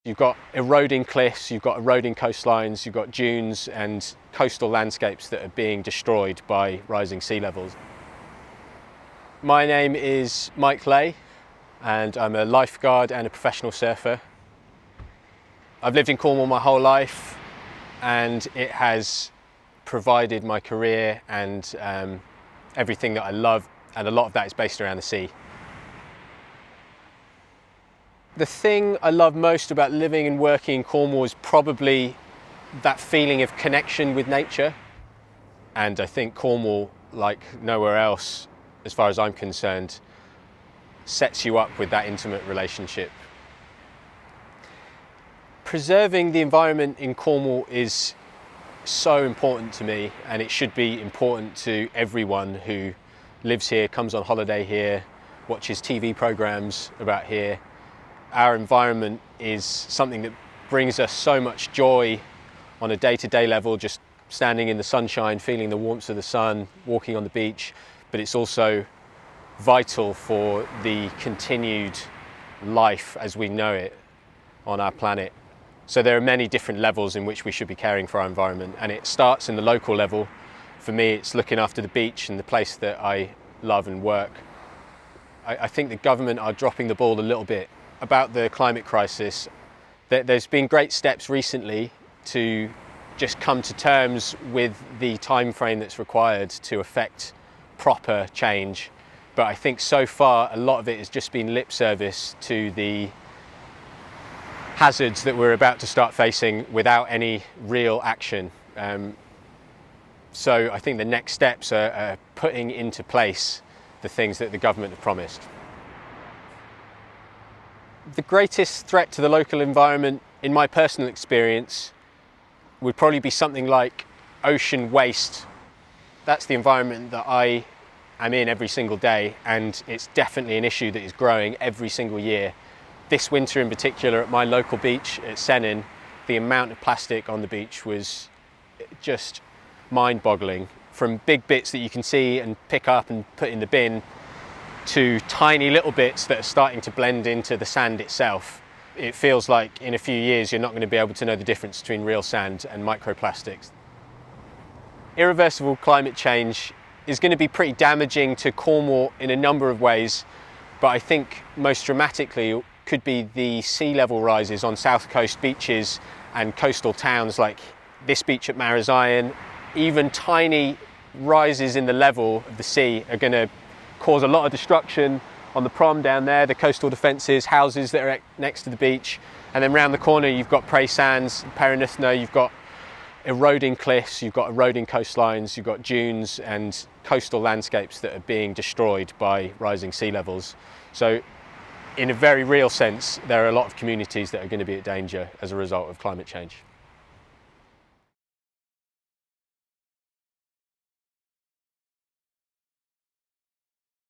You've got eroding cliffs, you've got eroding coastlines, you've got dunes and coastal landscapes that are being destroyed by rising sea levels. My name is Mike Lay and I'm a lifeguard and a professional surfer. I've lived in Cornwall my whole life and it has provided my career and everything that I love, and a lot of that is based around the sea. The thing I love most about living and working in Cornwall is probably that feeling of connection with nature. And I think Cornwall, like nowhere else, as far as I'm concerned, sets you up with that intimate relationship. Preserving the environment in Cornwall is so important to me, and it should be important to everyone who lives here, comes on holiday here, watches TV programs about here. Our environment is something that brings us so much joy on a day-to-day level, just standing in the sunshine, feeling the warmth of the sun, walking on the beach, but it's also vital for the continued life as we know it on our planet. So there are many different levels in which we should be caring for our environment, and it starts in the local level. For me, it's looking after the beach and the place that I love and work. I think the government are dropping the ball a little bit about the climate crisis. There's been great steps recently to just come to terms with the time frame that's required to effect proper change. But I think so far a lot of it has just been lip service to the hazards that we're about to start facing without any real action. So I think the next steps are putting into place the things that the government have promised. The greatest threat to the local environment, in my personal experience, would probably be something like ocean waste. That's the environment that I am in every single day, and it's definitely an issue that is growing every single year. This winter in particular, at my local beach at Sennin, the amount of plastic on the beach was just mind-boggling. From big bits that you can see and pick up and put in the bin, to tiny little bits that are starting to blend into the sand itself. It feels like in a few years you're not going to be able to know the difference between real sand and microplastics. Irreversible climate change is going to be pretty damaging to Cornwall in a number of ways, but I think most dramatically could be the sea level rises on south coast beaches and coastal towns like this beach at Marazion. Even tiny rises in the level of the sea are going to cause a lot of destruction on the prom down there, the coastal defences, houses that are next to the beach, and then round the corner you've got Prey Sands, Perrynuthna, you've got eroding cliffs, you've got eroding coastlines, you've got dunes and coastal landscapes that are being destroyed by rising sea levels. So in a very real sense, there are a lot of communities that are going to be at danger as a result of climate change.